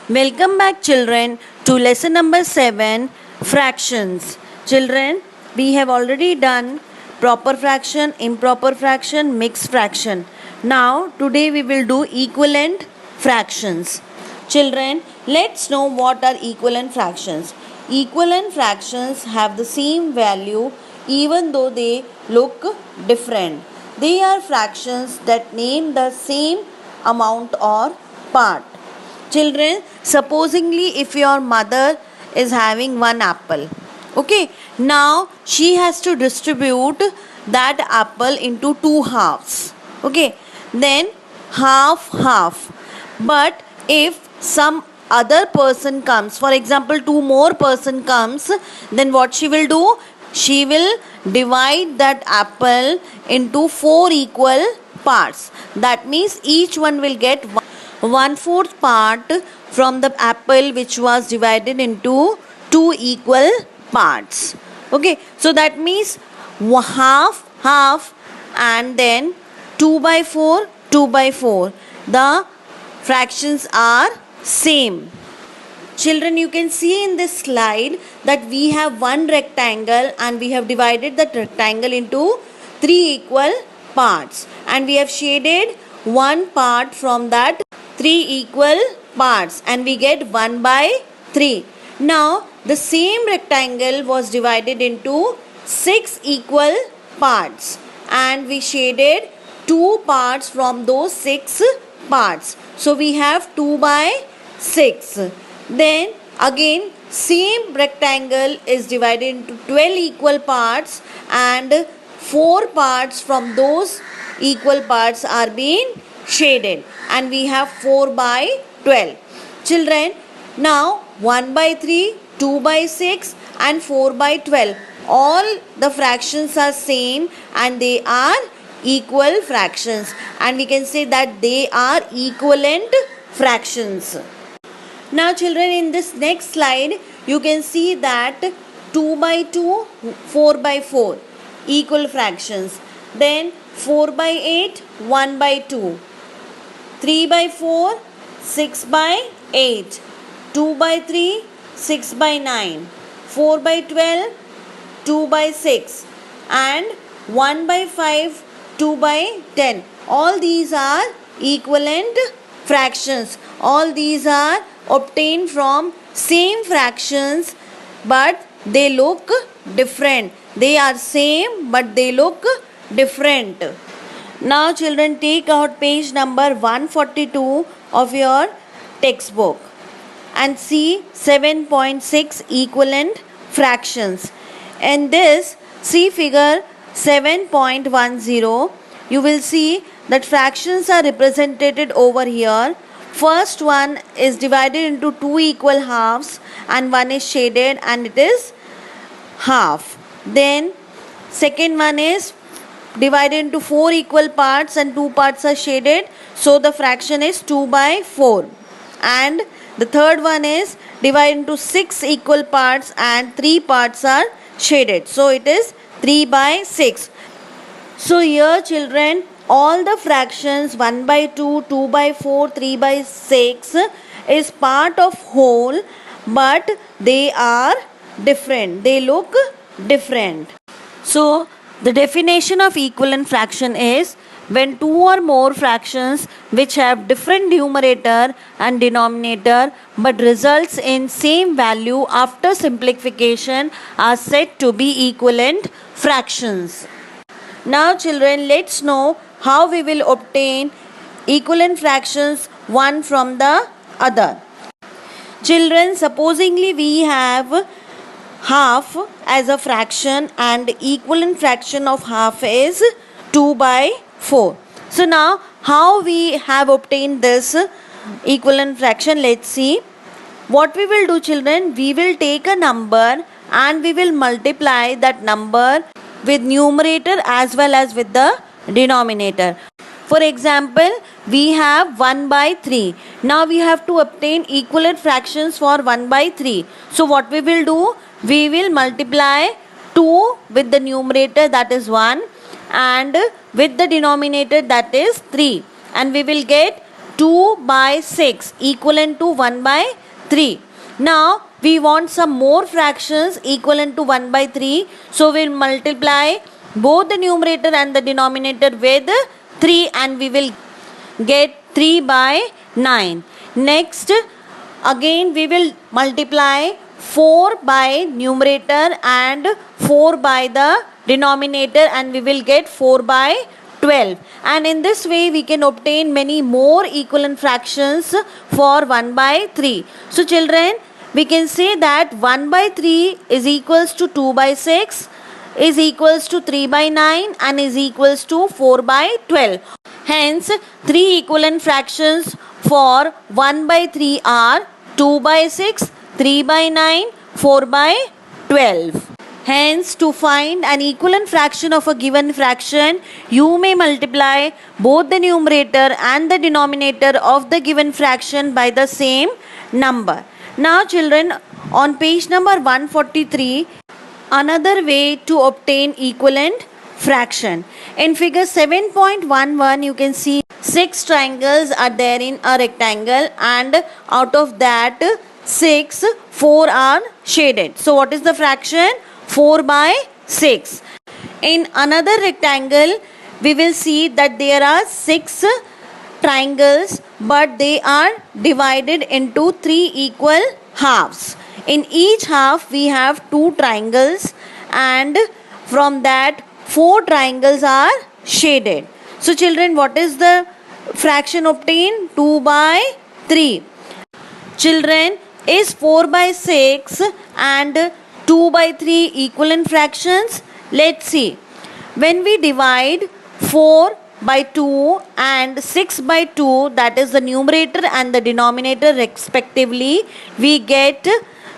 Welcome back, children, to lesson number 7, fractions. Children, we have already done proper fraction, improper fraction, mixed fraction. Now, today we will do equivalent fractions. Children, let's know what are equivalent fractions. Equivalent fractions have the same value even though they look different. They are fractions that name the same amount or part. Children, supposingly if your mother is having one apple, okay, now she has to distribute that apple into two halves, okay, then half. But if some other person comes, for example, two more person comes, then what she will do? She will divide that apple into four equal parts. That means each one will get 1/4 part from the apple which was divided into two equal parts. Okay, so that means half and then 2/4, 2/4. The fractions are same. Children, you can see in this slide that we have one rectangle and we have divided that rectangle into three equal parts, and we have shaded one part from that three equal parts and we get 1/3. Now the same rectangle was divided into 6 equal parts and we shaded two parts from those 6 parts. So we have 2/6. Then again same rectangle is divided into 12 equal parts and 4 parts from those equal parts are being shaded and we have 4/12. Children, now 1/3, 2/6 and 4/12, all the fractions are same and they are equal fractions, and we can say that they are equivalent fractions. Now children, in this next slide you can see that 2/2, 4/4 equal fractions, then 4/8, 1/2, 3/4, 6/8, 2/3, 6/9, 4/12, 2/6 and 1/5, 2/10. All these are equivalent fractions. All these are obtained from same fractions but they look different. They are same but they look different. Now children, take out page number 142 of your textbook and see 7.6 equivalent fractions. In this, see figure 7.10. You will see that fractions are represented over here. First one is divided into two equal halves and one is shaded and it is half. Then second one is divided into four equal parts and two parts are shaded, so the fraction is 2/4. And the third one is divided into six equal parts and three parts are shaded, so it is 3/6. So here children, all the fractions 1/2, 2/4, 3/6 is part of whole but they are different. They look different. So the definition of equivalent fraction is when two or more fractions which have different numerator and denominator but results in same value after simplification are said to be equivalent fractions. Now children, let's know how we will obtain equivalent fractions one from the other. Children, supposingly we have half as a fraction and equivalent fraction of half is 2/4. So now how we have obtained this equivalent fraction, let's see. What we will do children, we will take a number and we will multiply that number with numerator as well as with the denominator. For example, we have 1/3. Now we have to obtain equivalent fractions for 1/3. So what we will do? We will multiply 2 with the numerator, that is 1, and with the denominator, that is 3, and we will get 2 by 6 equivalent to 1 by 3. Now we want some more fractions equivalent to 1 by 3. So we'll multiply both the numerator and the denominator with 3 and we will get 3 by 9. Next, again we will multiply 4 by numerator and 4 by the denominator and we will get 4 by 12. And in this way we can obtain many more equivalent fractions for 1 by 3. So children, we can say that 1 by 3 is equals to 2 by 6 is equals to 3 by 9 and is equals to 4 by 12. Hence, 3 equivalent fractions for 1 by 3 are 2 by 6, 3 by 9, 4 by 12. Hence, to find an equivalent fraction of a given fraction, you may multiply both the numerator and the denominator of the given fraction by the same number. Now children, on page number 143, another way to obtain equivalent fraction. In figure 7.11, you can see 6 triangles are there in a rectangle and out of that 6, 4 are shaded. So what is the fraction? 4 by 6. In another rectangle, we will see that there are 6 triangles but they are divided into 3 equal halves. In each half we have 2 triangles and from that 4 triangles are shaded. So children, what is the fraction obtained? 2 by 3. Children, is 4 by 6 and 2 by 3 equivalent fractions? Let's see. When we divide 4 by 2 and 6 by 2, that is the numerator and the denominator respectively, we get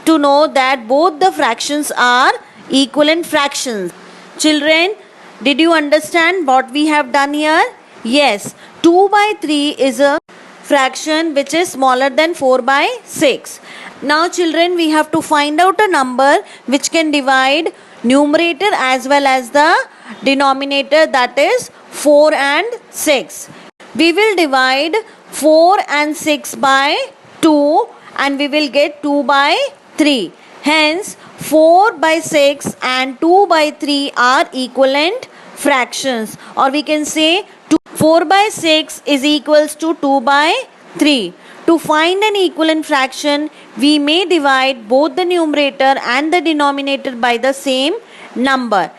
to know that both the fractions are equivalent fractions. Children, did you understand what we have done here? Yes, 2 by 3 is a fraction which is smaller than 4 by 6. Now children, we have to find out a number which can divide numerator as well as the denominator, that is 4 and 6. We will divide 4 and 6 by 2 and we will get 2 by 3. Hence 4 by 6 and 2 by 3 are equivalent fractions, or we can say 4 by 6 is equals to 2 by 3. To find an equivalent fraction, we may divide both the numerator and the denominator by the same number.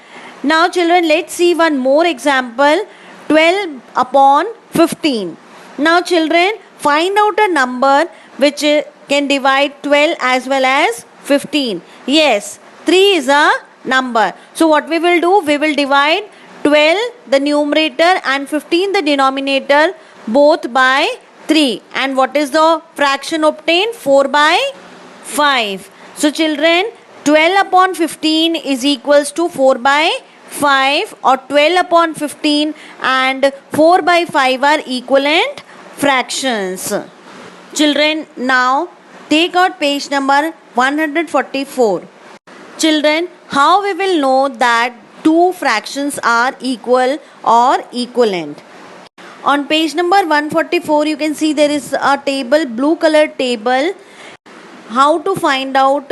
Now children, let's see one more example. 12 upon 15. Now children, find out a number which can divide 12 as well as 15. Yes, 3 is a number. So what we will do? We will divide 12 the numerator and 15 the denominator both by 3. And what is the fraction obtained? 4 by 5. So children, 12 upon 15 is equals to 4 by 5, or 12 upon 15 and 4 by 5 are equivalent fractions. Children, now take out page number 144. Children, how we will know that two fractions are equal or equivalent? On page number 144, you can see there is a table, blue colored table. How to find out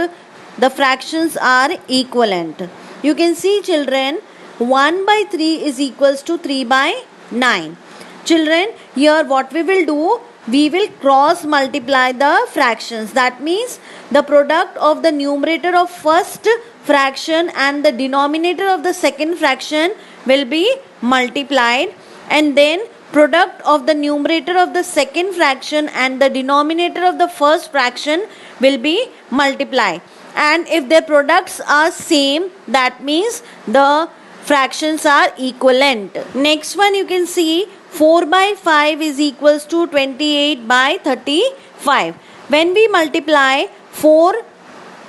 the fractions are equivalent? You can see children, 1 by 3 is equals to 3 by 9. Children, here what we will do? We will cross multiply the fractions. That means the product of the numerator of first fraction and the denominator of the second fraction will be multiplied, and then product of the numerator of the second fraction and the denominator of the first fraction will be multiplied. And if their products are same, that means the fractions are equivalent. Next one, you can see 4 by 5 is equals to 28 by 35. When we multiply 4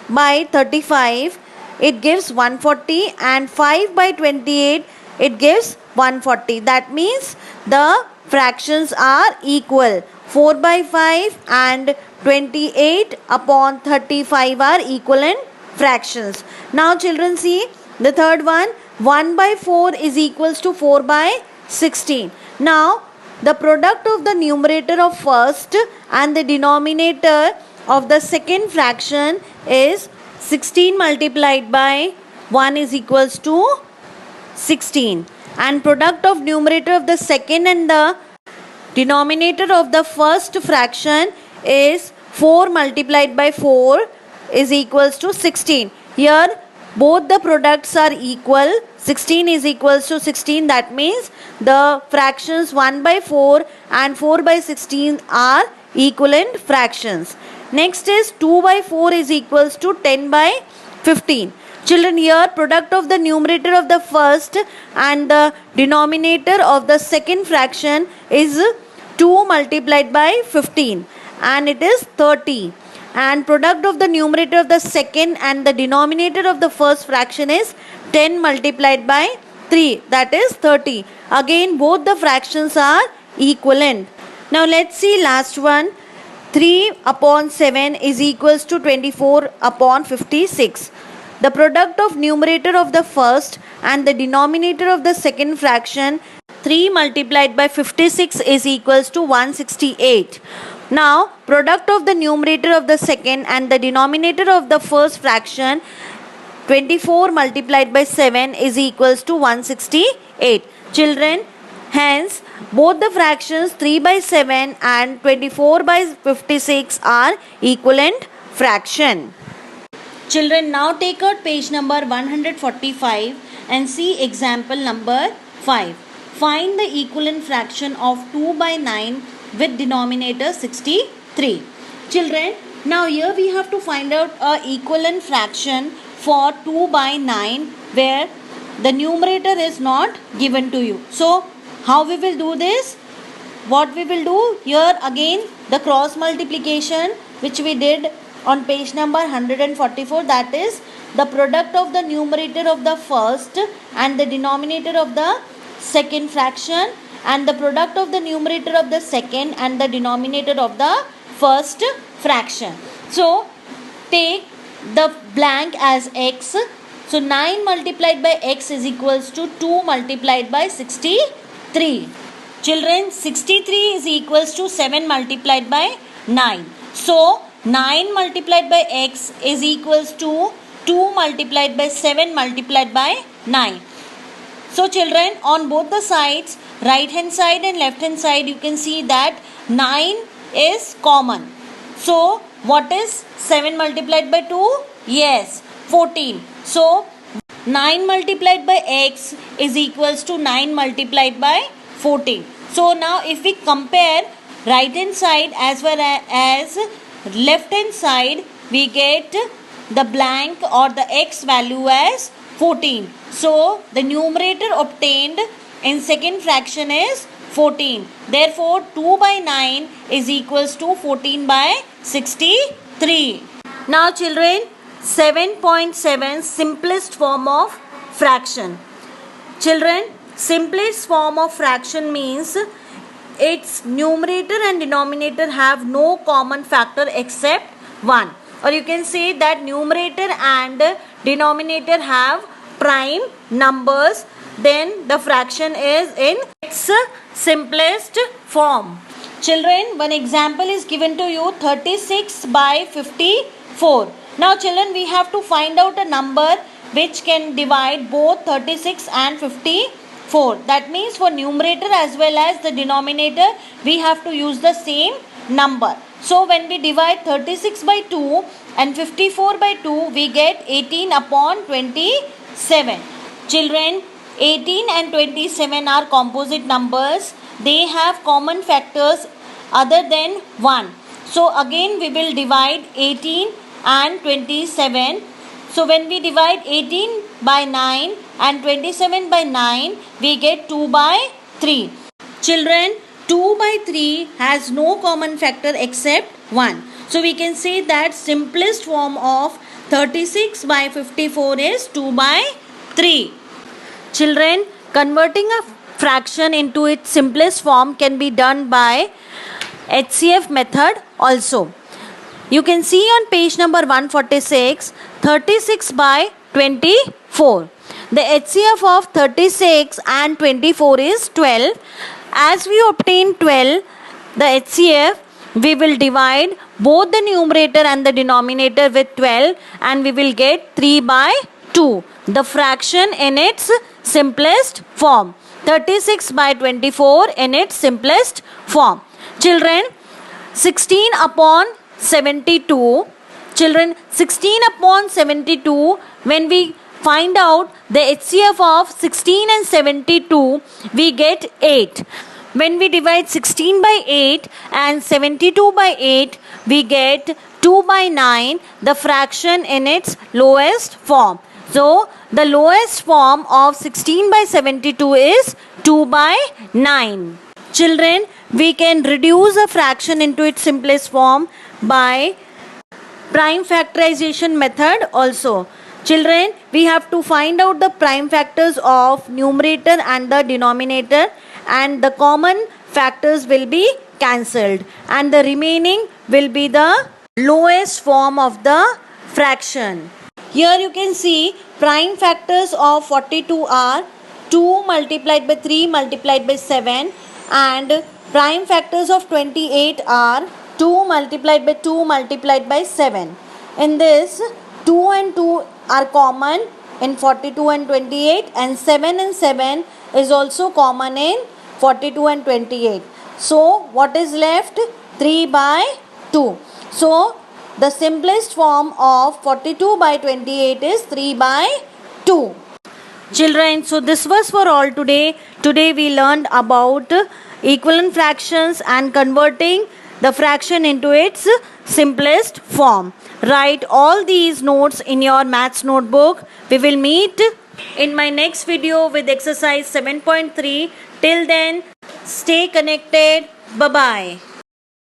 by 35, it gives 140, and 5 by 28, it gives 140. That means the fractions are equal. 4 by 5 and 28 upon 35 are equivalent fractions. Now children, see the third one. 1 by 4 is equals to 4 by 16. Now the product of the numerator of first and the denominator of the second fraction is 16 multiplied by 1 is equals to 16, and product of numerator of the second and the denominator of the first fraction is 4 multiplied by 4 is equals to 16. Here both the products are equal. 16 is equals to 16. That means the fractions 1 by 4 and 4 by 16 are equivalent fractions. Next is 2 by 4 is equals to 10 by 15. Children, here product of the numerator of the first and the denominator of the second fraction is 2 multiplied by 15 and it is 30. And product of the numerator of the second and the denominator of the first fraction is 10 multiplied by 3, that is 30. Again both the fractions are equivalent. Now let's see last one. 3 upon 7 is equals to 24 upon 56. The product of numerator of the first and the denominator of the second fraction 3 multiplied by 56 is equals to 168. Now product of the numerator of the second and the denominator of the first fraction 24 multiplied by 7 is equals to 168. Children, hence both the fractions 3 by 7 and 24 by 56 are equivalent fraction. Children, now take out page number 145 and see example number 5. Find the equivalent fraction of 2 by 9 with denominator 63. Children, now here we have to find out a equivalent fraction for 2 by 9 where the numerator is not given to you. So how we will do this? What we will do here, again the cross multiplication which we did on page number 144, that is the product of the numerator of the first and the denominator of the second fraction and the product of the numerator of the second and the denominator of the first fraction. So take the blank as x. So 9 multiplied by x is equals to 2 multiplied by 63. Children, 63 is equals to 7 multiplied by 9. So 9 multiplied by x is equals to 2 multiplied by 7 multiplied by 9. So children, on both the sides, right hand side and left hand side, you can see that 9 is common. So what is 7 multiplied by 2? Yes, 14. So 9 multiplied by x is equals to 9 multiplied by 14. So now if we compare right hand side as well as left hand side, we get the blank or the x value as 14. So the numerator obtained in second fraction is 14. Therefore 2 by 9 is equals to 14 by 63. Now children, 7.7 simplest form of fraction. Children, simplest form of fraction means its numerator and denominator have no common factor except 1. Or you can say that numerator and denominator have prime numbers, then the fraction is in its simplest form. Children, one example is given to you, 36 by 54. Now children, we have to find out a number which can divide both 36 and 54. That means for numerator as well as the denominator, we have to use the same number. So when we divide 36 by 2 and 54 by 2, we get 18 upon 27. Children, 18 and 27 are composite numbers. They have common factors other than 1. So again we will divide 18 and 27. So when we divide 18 by 9 and 27 by 9, we get 2 by 3. Children, 2 by 3 has no common factor except 1. So we can say that simplest form of 36 by 54 is 2 by 3. Children, converting a fraction into its simplest form can be done by HCF method also. You can see on page number 146, 36 by 24. The HCF of 36 and 24 is 12 as we obtain 12, the HCF, we will divide both the numerator and the denominator with 12 and we will get 3 by 2. The fraction in its simplest form. 36 by 24 in its simplest form. Children, 16 upon 72. Children, 16 upon 72, when we find out the HCF of 16 and 72, we get 8. When we divide 16 by 8 and 72 by 8, we get 2 by 9, the fraction in its lowest form. So, the lowest form of 16 by 72 is 2 by 9. Children, we can reduce a fraction into its simplest form by prime factorization method also. Children, we have to find out the prime factors of numerator and the denominator, and the common factors will be cancelled and the remaining will be the lowest form of the fraction. Here you can see prime factors of 42 are 2 multiplied by 3 multiplied by 7, and prime factors of 28 are 2 multiplied by 2 multiplied by 7. In this, 2 and 2 are common in 42 and 28, and 7 and 7 is also common in 42 and 28. So, what is left? 3 by 2. So, the simplest form of 42 by 28 is 3 by 2. Children, so this was for all today. Today we learned about equivalent fractions and converting the fraction into its simplest form. Write all these notes in your maths notebook. We will meet in my next video with exercise 7.3. Till then, stay connected. Bye-bye.